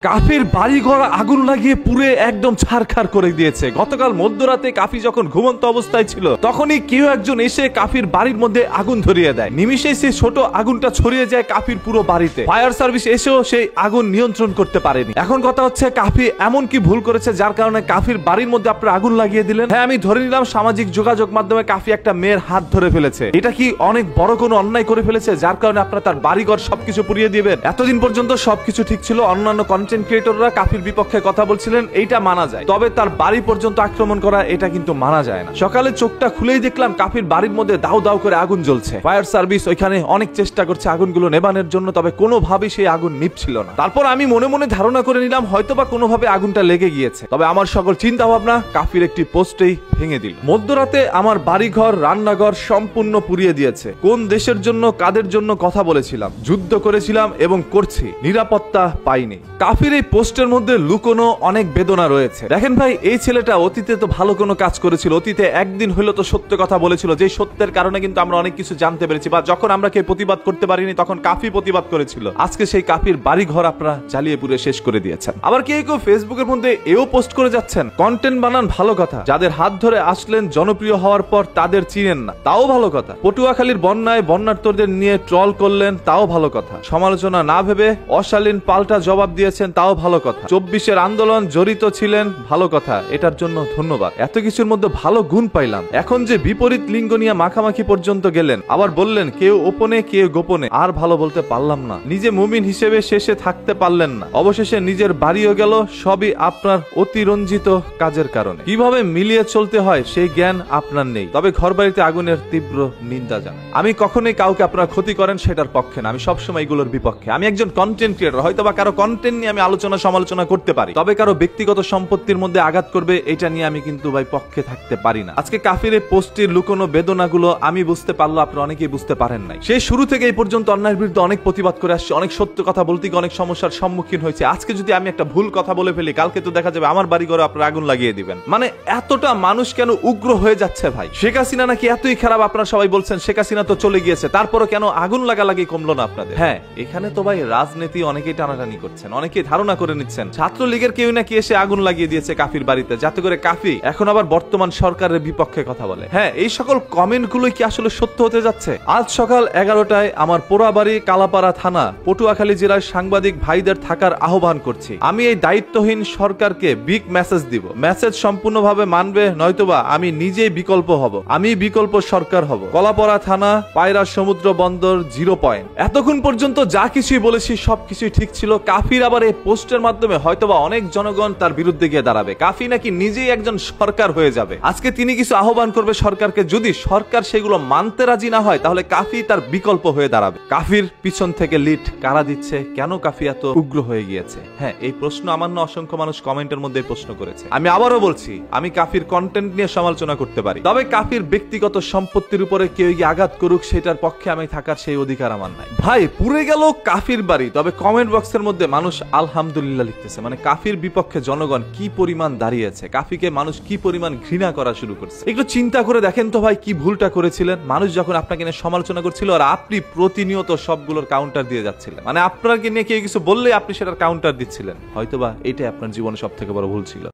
কাফির বাড়িঘর আগুন লাগিয়ে পুড়ে একদম ছারখার করে দিয়েছে। গতকাল মধ্যরাতে কাফি যখন ঘুমন্ত অবস্থায় ছিল তখনই কেউ একজন এসে কাফির বাড়ির মধ্যে আগুন ধরিয়ে দেয়। নিমিষে সেই ছোট আগুনটা ছড়িয়ে যায় কাফির পুরো বাড়িতে। ফায়ার সার্ভিস এসেও সেই আগুন নিয়ন্ত্রণ করতে পারেনি। এখন কথা হচ্ছে কাফি এমন কি ভুল করেছে যার কারণে কাফির বাড়ির মধ্যে আপনারা আগুন লাগিয়ে দিলেন? হ্যাঁ, আমি ধরে নিলাম সামাজিক যোগাযোগ মাধ্যমে কাফি একটা মেয়ের হাত ধরে ফেলেছে। এটা কি অনেক বড় কোনো অন্যায় করে ফেলেছে যার কারণে আপনারা তার বাড়িঘর সবকিছু পুড়িয়ে দিবেন? এতদিন পর্যন্ত সবকিছু ঠিক ছিল, অন্যান্য কন্টেন্ট ক্রিয়েটররা কাফির বিপক্ষে কথা বলছিলেন, এইটা মানা যায়। তবে তার বাড়ি পর্যন্ত আক্রমণ করা এটা কিন্তু মানা যায় না। সকালে চোখটা খুলেই দেখলাম কাফির বাড়ির মধ্যে দাউ দাউ করে আগুন জ্বলছে। ফায়ার সার্ভিস ওইখানে অনেক চেষ্টা করছে আগুনগুলো নেভানোর জন্য, তবে কোনোভাবেই সেই আগুন নিভছিল না। তারপর আমি মনে মনে ধারণা করে নিলাম হয়তোবা কোনোভাবে আগুনটা লেগে গিয়েছে। তবে আমার সকল চিন্তা ভাবনা কাফির একটি পোস্টেই ভেঙে দিল। মধ্যরাতে আমার বাড়িঘর রান্নাঘর সম্পূর্ণ পুড়িয়ে দিয়েছে। কোন দেশের জন্য কাদের জন্য কথা বলেছিলাম, যুদ্ধ করেছিলাম এবং করছি, নিরাপত্তা পাইনি। কাফির এই পোস্টের মধ্যে লুকোনো অনেক বেদনা রয়েছে। দেখেন ভাই, এই ছেলেটা অতীতে তো ভালো কোনো কাজ করেছিল, অতীতে একদিন হইলো তো সত্য কথা বলেছিল, যে সত্যের কারণে কিন্তু আমরা অনেক কিছু জানতে পেরেছি, বা যখন আমরা কেউ প্রতিবাদ করতে পারিনি তখন কাফি প্রতিবাদ করেছিল। আজকে সেই কাফির বাড়ি ঘর আপনারা জ্বালিয়ে পুড়ে শেষ করে দিয়েছেন। আবার কেউ কেউ ফেসবুকের মধ্যে এও পোস্ট করে যাচ্ছেন, কন্টেন্ট বানান ভালো কথা, যাদের হাত ধরে আসলেন জনপ্রিয় হওয়ার পর তাদের চিনেন না, তাও ভালো কথা। পটুয়াখালীর বন্যায় বন্যার্তদের নিয়ে ট্রল করলেন, তাও ভালো কথা। সমালোচনা না ভেবে অশালীন পাল্টা জবাব দিয়েছেন, তাও ভালো কথা। 24-এর আন্দোলন জড়িত ছিলেন, ভালো কথা, এটার জন্য ধন্যবাদ। এত কিছুর মধ্যে ভালো গুণ পাইলাম। এখন যে বিপরীত লিঙ্গ নিয়ে মাখামাখি পর্যন্ত গেলেন, আবার বললেন কেউ ওপনে কেউ গোপনে, আর ভালো বলতে পারলাম না। নিজে মুমিন হিসেবে শেষে থাকতে পারলেন না, অবশেষে নিজের বাড়িও গেল, সবই আপনার অতিরঞ্জিত কাজের কারণে। কিভাবে মিলিয়ে চলতে হয় সেই জ্ঞান আপনার নেই। তবে ঘর বাড়িতে আগুনের তীব্র নিন্দা জানাই। আমি কখনোই কাউকে আপনারা ক্ষতি করেন সেটার পক্ষে না, আমি সবসময় এগুলোর বিপক্ষে। আমি একজন কন্টেন্ট ক্রিয়েটর, হয়তো বা কারো কন্টেন্ট নিয়ে আমি আলোচনা সমালোচনা করতে পারি, তবে কারো ব্যক্তিগত সম্পত্তির মধ্যে আঘাত করবে এটা নিয়ে আমি কিন্তু ভাই পক্ষে থাকতে পারি না। আজকে কাফির এই পোস্টের লুকোনো বেদনাগুলো আমি বুঝতে পারলো, আপনারা অনেকেই বুঝতে পারেন নাই। সেই শুরু থেকে এই পর্যন্ত অন্যায়ের বিরুদ্ধে অনেক প্রতিবাদ করে আসছে, অনেক সত্য কথা বলতে গিয়ে অনেক সমস্যার সম্মুখীন হয়েছে। আজকে যদি আমি একটা ভুল কথা বলে ফেলি, কালকে তো দেখা যাবে আমার বাড়ি ঘরে আপনারা আগুন লাগিয়ে দিবেন। মানে এতটা মানুষ কেন উগ্র হয়ে যাচ্ছে ভাই? শেখ হাসিনা নাকি এতই খারাপ আপনারা সবাই বলছেন, শেখ হাসিনা তো চলে গিয়েছে, তারপরও কেন আগুন লাগালাগি কমলো না আপনাদের? হ্যাঁ, এখানে তো ভাই রাজনীতি অনেকেই টানাটানি করছেন, অনেকেই ধারণা করে নিচ্ছেন ছাত্রলীগের কেউ নাকি এসে আগুন লাগিয়ে দিয়েছে কাফির বাড়িতে, যাতে করে কাফি এখন আবার বর্তমান সরকারের বিপক্ষে কথা বলে। হ্যাঁ, এই সকল কমেন্ট গুলোই কি আসলে সত্য হতে যাচ্ছে? আজ সকাল 11টায় আমার পোড়াবাড়ি কালাপাড়া থানা পটুয়াখালী জেলার সাংবাদিক ভাইদের থাকার আহ্বান করছি। আমি এই দায়িত্বহীন সরকারকে বিগ মেসেজ দিব। মেসেজ সম্পূর্ণভাবে মানবে, নয়তোবা আমি নিজেই বিকল্প হব, আমি বিকল্প সরকার হব। কলাপাড়া থানা, পায়রা সমুদ্র বন্দর, 0 পয়েন্ট। এতক্ষণ পর্যন্ত যা কিছুই বলেছি সবকিছুই ঠিক ছিল। কাফির আবার এই পোস্টের মাধ্যমে হয়তোবা অনেক জনগণ তার বিরুদ্ধে গিয়ে দাঁড়াবে। কাফি নাকি নিজেই একজন সরকার হয়ে যাবে। আজকে তিনি কিছু আহ্বান করবে সরকারকে, যদি সরকার সেগুলো মানতে রাজি না হয় তাহলে কাফি তার বিকল্প হয়ে দাঁড়াবে। কাফির পিছন থেকে লিড কারা দিচ্ছে? কেন কাফি এত উগ্র হয়ে গিয়েছে? হ্যাঁ, এই প্রশ্ন আমার না অসংখ্য মানুষ কমেন্টের মধ্যে প্রশ্ন করেছে। আমি আবারও বলছি, আমি কাফির কন্টেন্ট নিয়ে সমালোচনা করতে পারি, তবে কাফির ব্যক্তিগত সম্পত্তির উপরে কেউ গিয়ে আঘাত করুক সেটার পক্ষে আমি থাকার সেই অধিকার আমার নাই। ভাই, পুড়ে গেল কাফির বাড়ি, তবে কমেন্ট বক্সের মধ্যে মানুষ আলহামদুলিল্লাহ লিখতেছে। মানে কাফির বিপক্ষে জনগণ কি পরিমাণ দাঁড়িয়েছে, কাফিকে মানুষ কি পরিমাণ ঘৃণা করা শুরু করছে। একটু চিন্তা করে দেখেন তো ভাই, কি ভুলটা করেছিলেন? মানুষ যখন আপনাকে নিয়ে সমালোচনা করছিল আর আপনি প্রতিনিয়ত সবগুলোর কাউন্টার দিয়ে যাচ্ছিলেন, মানে আপনাকে নিয়ে কেউ কিছু বললে আপনি সেটার কাউন্টার দিচ্ছিলেন, হয়তোবা এটাই আপনার জীবনে সব থেকে বড় ভুল ছিল।